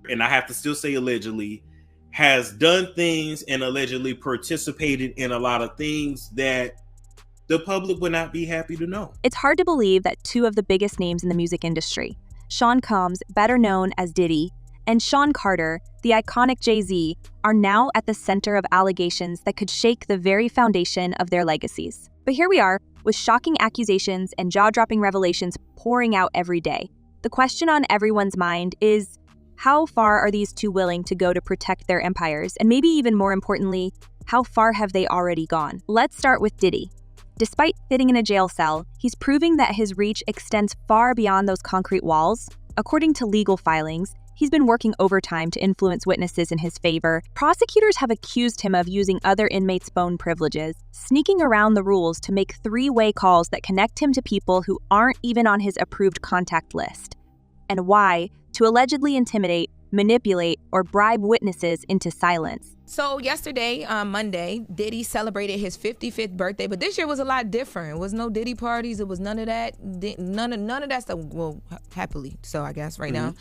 and I have to still say allegedly, has done things and allegedly participated in a lot of things that the public would not be happy to know. It's hard to believe that two of the biggest names in the music industry, Sean Combs, better known as Diddy, and Sean Carter, the iconic Jay-Z, are now at the center of allegations that could shake the very foundation of their legacies. But here we are, with shocking accusations and jaw-dropping revelations pouring out every day. The question on everyone's mind is, how far are these two willing to go to protect their empires? And maybe even more importantly, how far have they already gone? Let's start with Diddy. Despite sitting in a jail cell, he's proving that his reach extends far beyond those concrete walls. According to legal filings, he's been working overtime to influence witnesses in his favor. Prosecutors have accused him of using other inmates' phone privileges, sneaking around the rules to make three-way calls that connect him to people who aren't even on his approved contact list. And why? To allegedly intimidate, manipulate, or bribe witnesses into silence. So yesterday, Monday, Diddy celebrated his 55th birthday, but this year was a lot different. It was no Diddy parties. It was none of that. None of that stuff. Well, happily so, I guess, right now.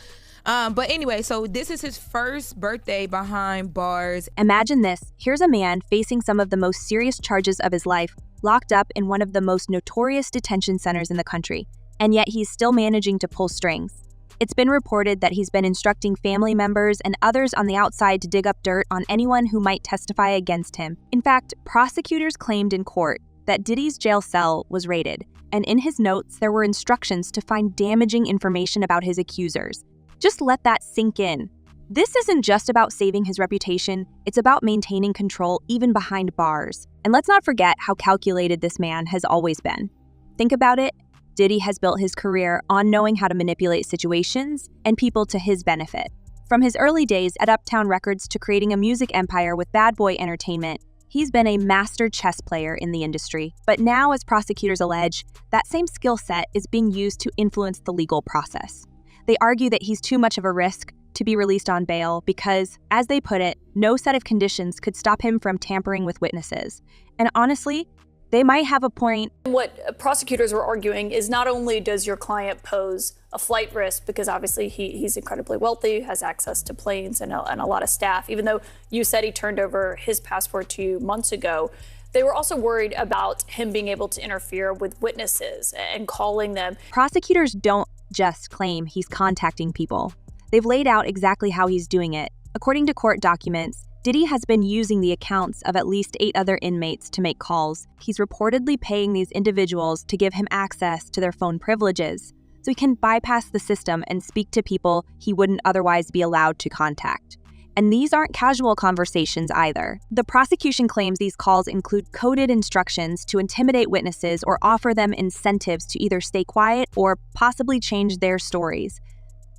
But anyway, so this is his first birthday behind bars. Imagine this. Here's a man facing some of the most serious charges of his life, locked up in one of the most notorious detention centers in the country, and yet he's still managing to pull strings. It's been reported that he's been instructing family members and others on the outside to dig up dirt on anyone who might testify against him. In fact, prosecutors claimed in court that Diddy's jail cell was raided, and in his notes there were instructions to find damaging information about his accusers. Just let that sink in. This isn't just about saving his reputation, it's about maintaining control even behind bars. And let's not forget how calculated this man has always been. Think about it. Diddy has built his career on knowing how to manipulate situations and people to his benefit. From his early days at Uptown Records to creating a music empire with Bad Boy Entertainment, he's been a master chess player in the industry. But now, as prosecutors allege, that same skill set is being used to influence the legal process. They argue that he's too much of a risk to be released on bail because, as they put it, no set of conditions could stop him from tampering with witnesses. And honestly, they might have a point. What prosecutors were arguing is not only does your client pose a flight risk, because obviously he's incredibly wealthy, has access to planes and a lot of staff, even though you said he turned over his passport to you months ago, they were also worried about him being able to interfere with witnesses and calling them. Prosecutors don't just claim he's contacting people. They've laid out exactly how he's doing it. According to court documents, Diddy has been using the accounts of at least 8 other inmates to make calls. He's reportedly paying these individuals to give him access to their phone privileges, so he can bypass the system and speak to people he wouldn't otherwise be allowed to contact. And these aren't casual conversations either. The prosecution claims these calls include coded instructions to intimidate witnesses or offer them incentives to either stay quiet or possibly change their stories.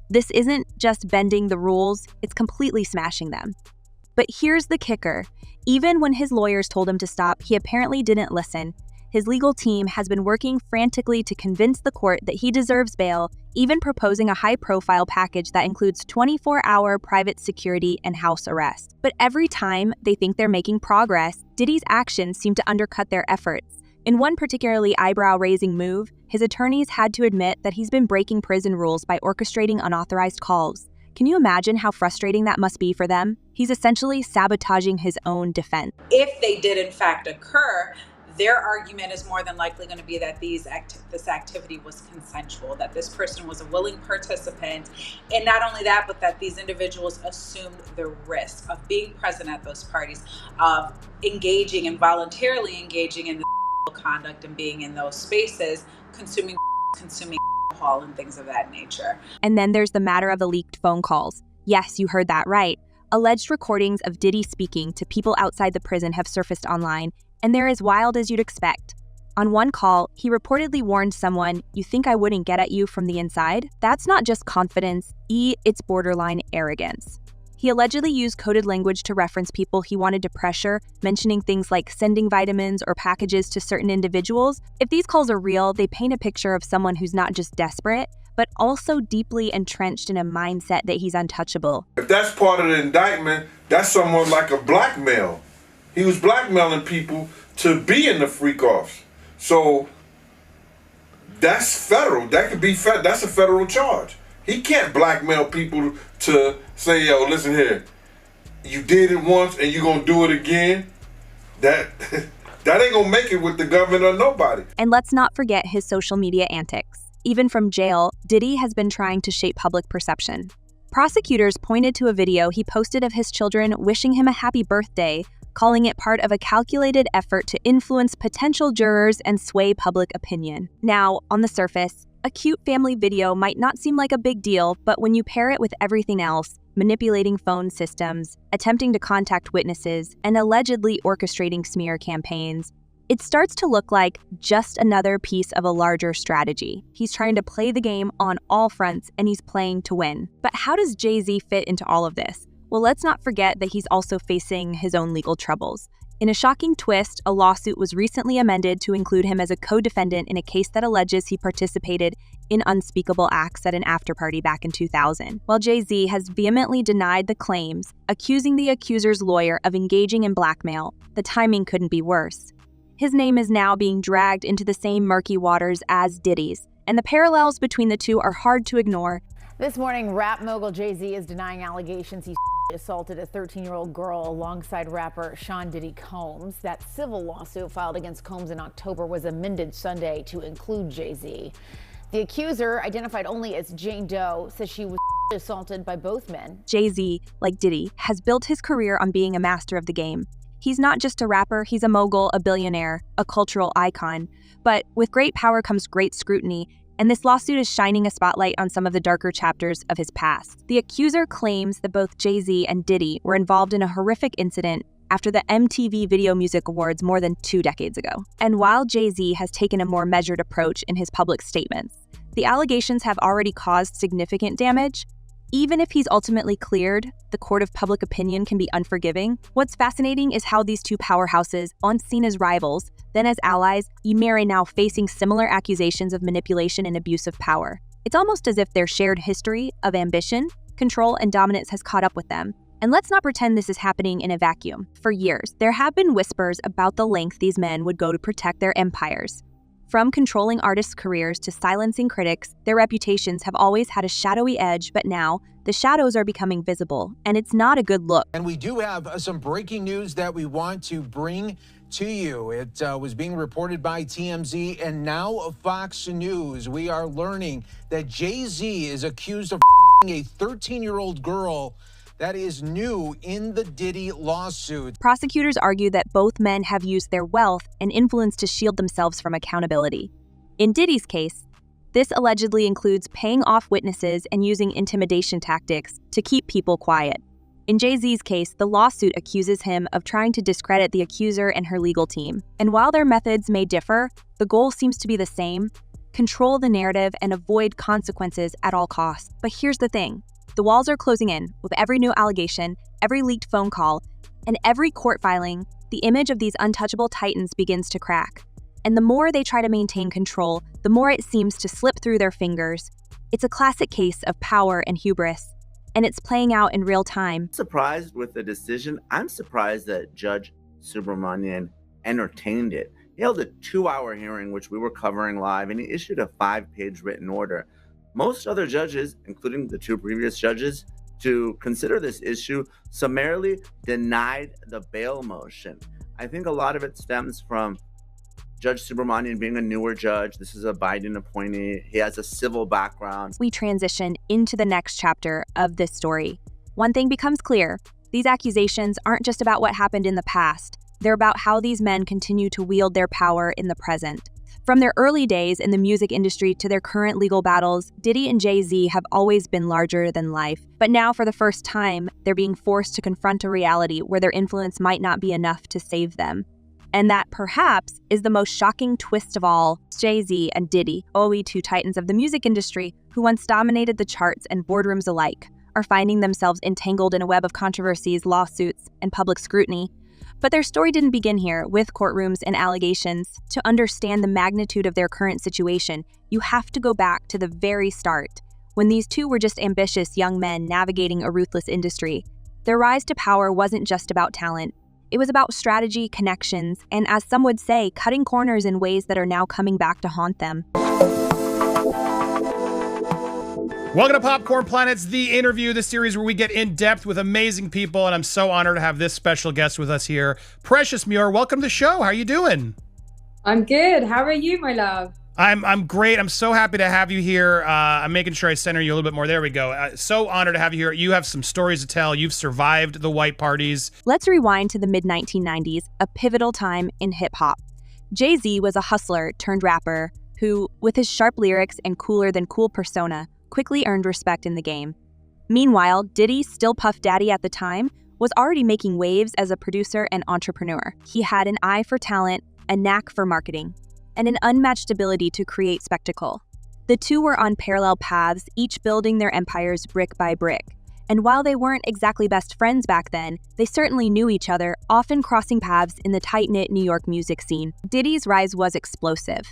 This isn't just bending the rules, it's completely smashing them. But here's the kicker. Even when his lawyers told him to stop, he apparently didn't listen. His legal team has been working frantically to convince the court that he deserves bail, even proposing a high-profile package that includes 24-hour private security and house arrest. But every time they think they're making progress, Diddy's actions seem to undercut their efforts. In one particularly eyebrow-raising move, his attorneys had to admit that he's been breaking prison rules by orchestrating unauthorized calls. Can you imagine how frustrating that must be for them? He's essentially sabotaging his own defense. If they did in fact occur, their argument is more than likely going to be that this activity was consensual, that this person was a willing participant, and not only that, but that these individuals assumed the risk of being present at those parties, of engaging and voluntarily engaging in the conduct and being in those spaces, consuming alcohol and things of that nature. And then there's the matter of the leaked phone calls. Yes, you heard that right. Alleged recordings of Diddy speaking to people outside the prison have surfaced online, and they're as wild as you'd expect. On one call, he reportedly warned someone, "You think I wouldn't get at you from the inside?" That's not just confidence, it's borderline arrogance. He allegedly used coded language to reference people he wanted to pressure, mentioning things like sending vitamins or packages to certain individuals. If these calls are real, they paint a picture of someone who's not just desperate, but also deeply entrenched in a mindset that he's untouchable. If that's part of the indictment, that's somewhat like a blackmail. He was blackmailing people to be in the freak-offs. So that's federal. That could be that's a federal charge. He can't blackmail people to say, yo, listen here, you did it once and you gonna do it again. That ain't gonna make it with the government or nobody. And let's not forget his social media antics. Even from jail, Diddy has been trying to shape public perception. Prosecutors pointed to a video he posted of his children wishing him a happy birthday, calling it part of a calculated effort to influence potential jurors and sway public opinion. Now, on the surface, a cute family video might not seem like a big deal, but when you pair it with everything else, manipulating phone systems, attempting to contact witnesses, and allegedly orchestrating smear campaigns, it starts to look like just another piece of a larger strategy. He's trying to play the game on all fronts, and he's playing to win. But how does Jay-Z fit into all of this? Well, let's not forget that he's also facing his own legal troubles. In a shocking twist, a lawsuit was recently amended to include him as a co-defendant in a case that alleges he participated in unspeakable acts at an after-party back in 2000. While Jay-Z has vehemently denied the claims, accusing the accuser's lawyer of engaging in blackmail, the timing couldn't be worse. His name is now being dragged into the same murky waters as Diddy's, and the parallels between the two are hard to ignore. This morning, rap mogul Jay-Z is denying allegations he assaulted a 13-year-old girl alongside rapper Sean Diddy Combs. That civil lawsuit filed against Combs in October was amended Sunday to include Jay-Z. The accuser, identified only as Jane Doe, says she was assaulted by both men. Jay-Z, like Diddy, has built his career on being a master of the game. He's not just a rapper, he's a mogul, a billionaire, a cultural icon. But with great power comes great scrutiny, and this lawsuit is shining a spotlight on some of the darker chapters of his past. The accuser claims that both Jay-Z and Diddy were involved in a horrific incident after the MTV Video Music Awards more than 2 decades ago. And while Jay-Z has taken a more measured approach in his public statements, the allegations have already caused significant damage. Even if he's ultimately cleared, the court of public opinion can be unforgiving. What's fascinating is how these two powerhouses, once seen as rivals, then as allies, are now facing similar accusations of manipulation and abuse of power. It's almost as if their shared history of ambition, control, and dominance has caught up with them. And let's not pretend this is happening in a vacuum. For years, there have been whispers about the length these men would go to protect their empires. From controlling artists' careers to silencing critics, their reputations have always had a shadowy edge, but now the shadows are becoming visible, and it's not a good look. And we do have some breaking news that we want to bring to you. It was being reported by TMZ and now Fox News. We are learning that Jay-Z is accused of a 13-year-old girl. That is new in the Diddy lawsuit. Prosecutors argue that both men have used their wealth and influence to shield themselves from accountability. In Diddy's case, this allegedly includes paying off witnesses and using intimidation tactics to keep people quiet. In Jay-Z's case, the lawsuit accuses him of trying to discredit the accuser and her legal team. And while their methods may differ, the goal seems to be the same: control the narrative and avoid consequences at all costs. But here's the thing. The walls are closing in. With every new allegation, every leaked phone call, and every court filing, the image of these untouchable titans begins to crack. And the more they try to maintain control, the more it seems to slip through their fingers. It's a classic case of power and hubris, and it's playing out in real time. Surprised with the decision. I'm surprised that Judge Subramanian entertained it. He held a 2-hour hearing, which we were covering live, and he issued a 5-page written order. Most other judges, including the 2 previous judges, to consider this issue, summarily denied the bail motion. I think a lot of it stems from Judge Subramanian being a newer judge. This is a Biden appointee. He has a civil background. We transition into the next chapter of this story. One thing becomes clear. These accusations aren't just about what happened in the past. They're about how these men continue to wield their power in the present. From their early days in the music industry to their current legal battles, Diddy and Jay-Z have always been larger than life. But now, for the first time, they're being forced to confront a reality where their influence might not be enough to save them. And that, perhaps, is the most shocking twist of all. Jay-Z and Diddy, two titans of the music industry who once dominated the charts and boardrooms alike, are finding themselves entangled in a web of controversies, lawsuits, and public scrutiny. But their story didn't begin here, with courtrooms and allegations. To understand the magnitude of their current situation, you have to go back to the very start, when these two were just ambitious young men navigating a ruthless industry. Their rise to power wasn't just about talent. It was about strategy, connections, and, as some would say, cutting corners in ways that are now coming back to haunt them. Welcome to Popcorn Planet's The Interview, the series where we get in depth with amazing people, and I'm so honored to have this special guest with us here. Precious Muir, welcome to the show. How are you doing? I'm good. How are you, my love? I'm great. I'm so happy to have you here. I'm making sure I center you a little bit more. There we go. So honored to have you here. You have some stories to tell. You've survived the white parties. Let's rewind to the mid-1990s, a pivotal time in hip-hop. Jay-Z was a hustler turned rapper who, with his sharp lyrics and cooler-than-cool persona, quickly earned respect in the game. Meanwhile, Diddy, still Puff Daddy at the time, was already making waves as a producer and entrepreneur. He had an eye for talent, a knack for marketing, and an unmatched ability to create spectacle. The two were on parallel paths, each building their empires brick by brick. And while they weren't exactly best friends back then, they certainly knew each other, often crossing paths in the tight-knit New York music scene. Diddy's rise was explosive.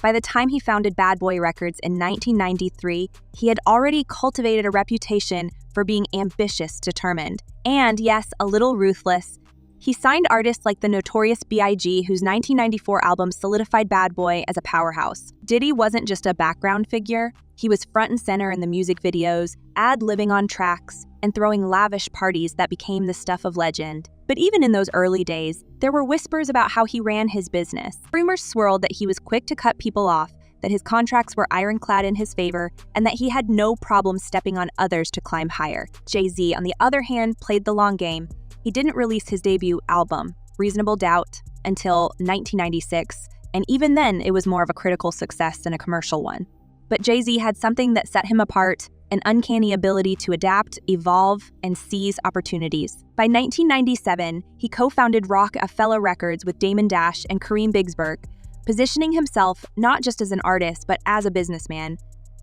By the time he founded Bad Boy Records in 1993, he had already cultivated a reputation for being ambitious, determined, and, yes, a little ruthless. He signed artists like the Notorious B.I.G., whose 1994 album solidified Bad Boy as a powerhouse. Diddy wasn't just a background figure. He was front and center in the music videos, ad-libbing on tracks, and throwing lavish parties that became the stuff of legend. But even in those early days, there were whispers about how he ran his business. Rumors swirled that he was quick to cut people off, that his contracts were ironclad in his favor, and that he had no problem stepping on others to climb higher. Jay-Z, on the other hand, played the long game. He didn't release his debut album, Reasonable Doubt, until 1996, and even then it was more of a critical success than a commercial one. But Jay-Z had something that set him apart, an uncanny ability to adapt, evolve, and seize opportunities. By 1997, he co-founded Rockefeller Records with Damon Dash and Kareem Bigsburg, positioning himself not just as an artist, but as a businessman.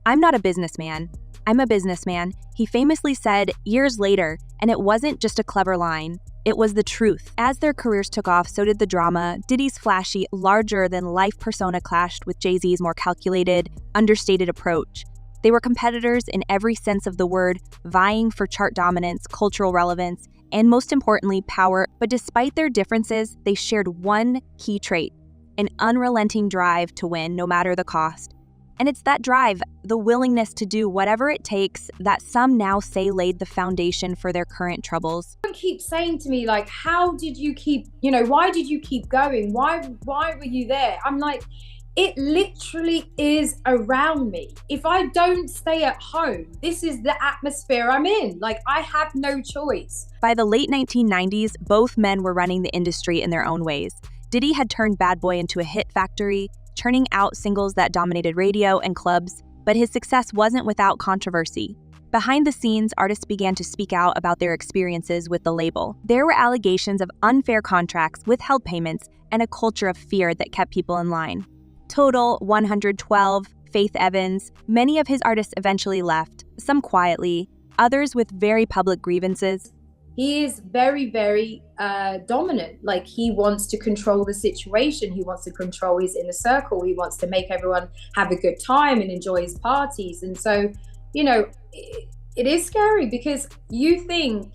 "I'm not a businessman, I'm a businessman," he famously said years later, and it wasn't just a clever line. It was the truth. As their careers took off, so did the drama. Diddy's flashy, larger-than-life persona clashed with Jay-Z's more calculated, understated approach. They were competitors in every sense of the word, vying for chart dominance, cultural relevance, and most importantly, power. But despite their differences, they shared one key trait: an unrelenting drive to win no matter the cost. And it's that drive, the willingness to do whatever it takes, that some now say laid the foundation for their current troubles. Everyone keeps saying to me, like, how did you keep, why did you keep going? Why were you there? I'm like, it literally is around me. If I don't stay at home, this is the atmosphere I'm in. Like, I have no choice. By the late 1990s, both men were running the industry in their own ways. Diddy had turned Bad Boy into a hit factory, churning out singles that dominated radio and clubs, but his success wasn't without controversy. Behind the scenes, artists began to speak out about their experiences with the label. There were allegations of unfair contracts, withheld payments, and a culture of fear that kept people in line. Total 112, Faith Evans. Many of his artists eventually left, some quietly, others with very public grievances. He is very, very dominant. Like, he wants to control the situation. He wants to control his inner circle. He wants to make everyone have a good time and enjoy his parties. And so, it is scary because you think,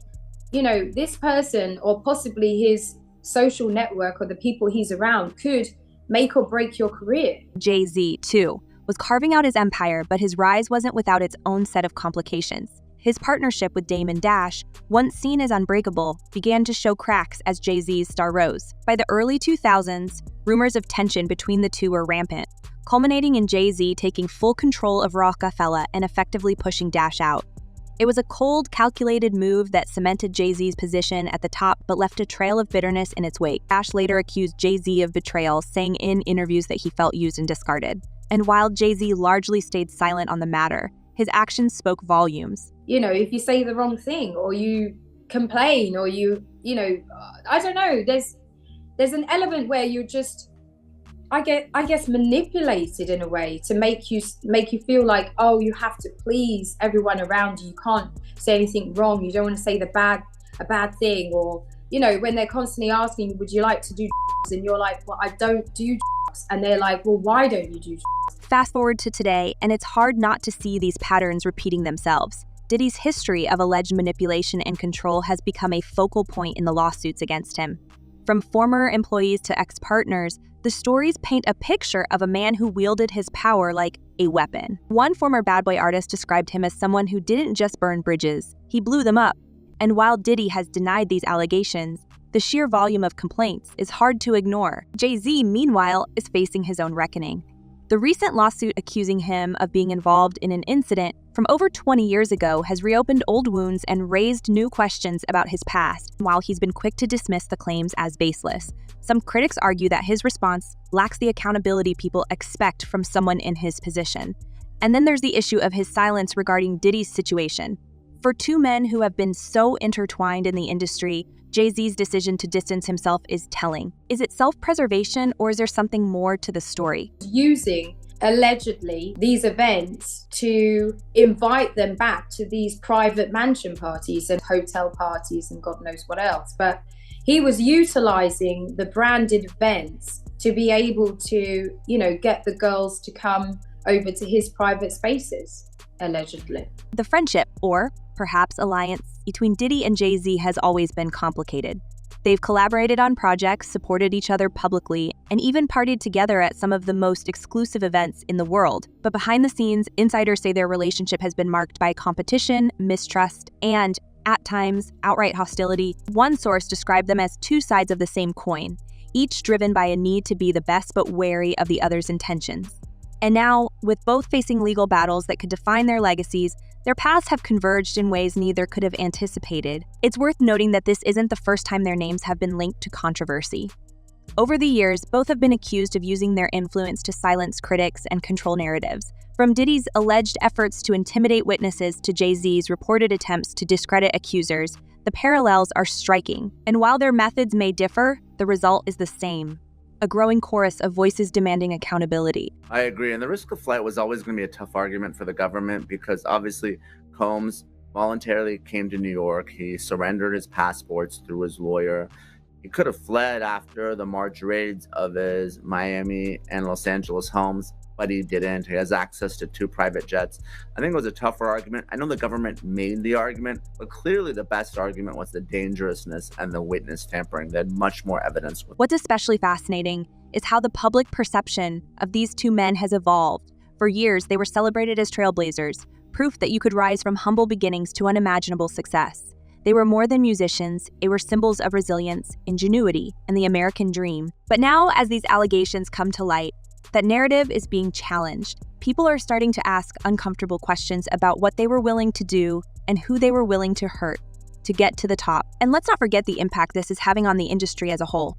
this person or possibly his social network or the people he's around could make or break your career. Jay-Z, too, was carving out his empire, but his rise wasn't without its own set of complications. His partnership with Damon Dash, once seen as unbreakable, began to show cracks as Jay-Z's star rose. By the early 2000s, rumors of tension between the two were rampant, culminating in Jay-Z taking full control of Rockefeller and effectively pushing Dash out. It was a cold, calculated move that cemented Jay-Z's position at the top but left a trail of bitterness in its wake. Dash later accused Jay-Z of betrayal, saying in interviews that he felt used and discarded. And while Jay-Z largely stayed silent on the matter, his actions spoke volumes. If you say the wrong thing or you complain or I don't know, there's an element where you're just, I guess, manipulated in a way to make you feel like, oh, you have to please everyone around you. You can't say anything wrong. You don't want to say a bad thing. Or, when they're constantly asking, would you like to do and you're like, well, I don't do and they're like, well, why don't you do? Fast forward to today, and it's hard not to see these patterns repeating themselves. Diddy's history of alleged manipulation and control has become a focal point in the lawsuits against him. From former employees to ex-partners, The stories paint a picture of a man who wielded his power like a weapon. One former bad boy artist described him as someone who didn't just burn bridges, he blew them up. And while Diddy has denied these allegations, the sheer volume of complaints is hard to ignore. Jay-Z, meanwhile, is facing his own reckoning. The recent lawsuit accusing him of being involved in an incident from over 20 years ago has reopened old wounds and raised new questions about his past, while he's been quick to dismiss the claims as baseless. Some critics argue that his response lacks the accountability people expect from someone in his position. And then there's the issue of his silence regarding Diddy's situation. For two men who have been so intertwined in the industry, Jay-Z's decision to distance himself is telling. Is it self-preservation, or is there something more to the story? Using, allegedly, these events to invite them back to these private mansion parties and hotel parties and God knows what else. But he was utilizing the branded events to be able to, get the girls to come over to his private spaces, allegedly. The friendship, or perhaps alliance, between Diddy and Jay-Z has always been complicated. They've collaborated on projects, supported each other publicly, and even partied together at some of the most exclusive events in the world. But behind the scenes, insiders say their relationship has been marked by competition, mistrust, and, at times, outright hostility. One source described them as two sides of the same coin, each driven by a need to be the best but wary of the other's intentions. And now, with both facing legal battles that could define their legacies, their paths have converged in ways neither could have anticipated. It's worth noting that this isn't the first time their names have been linked to controversy. Over the years, both have been accused of using their influence to silence critics and control narratives. From Diddy's alleged efforts to intimidate witnesses to Jay-Z's reported attempts to discredit accusers, the parallels are striking. And while their methods may differ, the result is the same. A growing chorus of voices demanding accountability. I agree, and the risk of flight was always going to be a tough argument for the government because obviously Combs voluntarily came to New York. He surrendered his passports through his lawyer. He could have fled after the March raids of his Miami and Los Angeles homes, but he didn't. He has access to 2 private jets. I think it was a tougher argument. I know the government made the argument, but clearly the best argument was the dangerousness and the witness tampering. They had much more evidence. What's especially fascinating is how the public perception of these two men has evolved. For years, they were celebrated as trailblazers, proof that you could rise from humble beginnings to unimaginable success. They were more than musicians, they were symbols of resilience, ingenuity, and the American dream. But now, as these allegations come to light, that narrative is being challenged. People are starting to ask uncomfortable questions about what they were willing to do and who they were willing to hurt to get to the top. And let's not forget the impact this is having on the industry as a whole.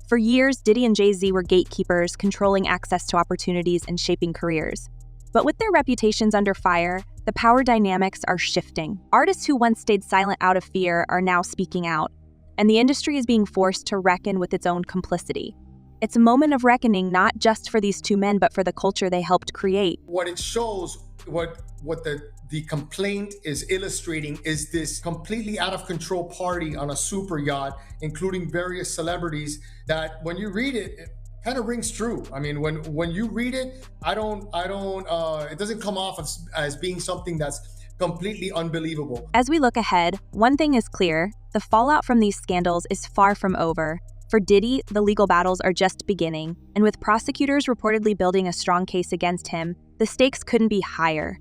For years, Diddy and Jay-Z were gatekeepers, controlling access to opportunities and shaping careers. But with their reputations under fire, the power dynamics are shifting. Artists who once stayed silent out of fear are now speaking out, and the industry is being forced to reckon with its own complicity. It's a moment of reckoning not just for these two men, but for the culture they helped create. What it shows, what the complaint is illustrating is this completely out of control party on a super yacht, including various celebrities, that when you read it, it kind of rings true. I mean, when you read it, it doesn't come off as being something that's completely unbelievable. As we look ahead, one thing is clear: the fallout from these scandals is far from over. For Diddy, the legal battles are just beginning, and with prosecutors reportedly building a strong case against him, the stakes couldn't be higher.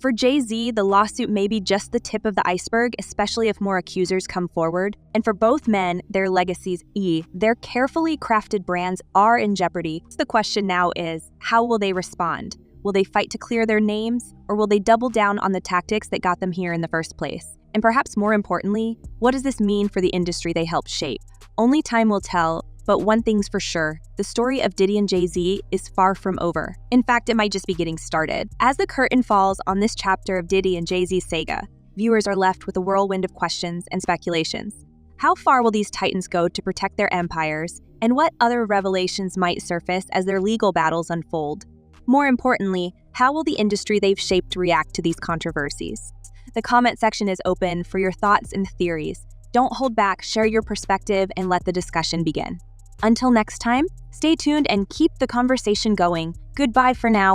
For Jay-Z, the lawsuit may be just the tip of the iceberg, especially if more accusers come forward. And for both men, their legacies, their carefully crafted brands, are in jeopardy. The question now is, how will they respond? Will they fight to clear their names, or will they double down on the tactics that got them here in the first place? And perhaps more importantly, what does this mean for the industry they helped shape? Only time will tell, but one thing's for sure: the story of Diddy and Jay-Z is far from over. In fact, it might just be getting started. As the curtain falls on this chapter of Diddy and Jay-Z's saga, viewers are left with a whirlwind of questions and speculations. How far will these titans go to protect their empires, and what other revelations might surface as their legal battles unfold? More importantly, how will the industry they've shaped react to these controversies? The comment section is open for your thoughts and theories. Don't hold back, share your perspective, and let the discussion begin. Until next time, stay tuned and keep the conversation going. Goodbye for now.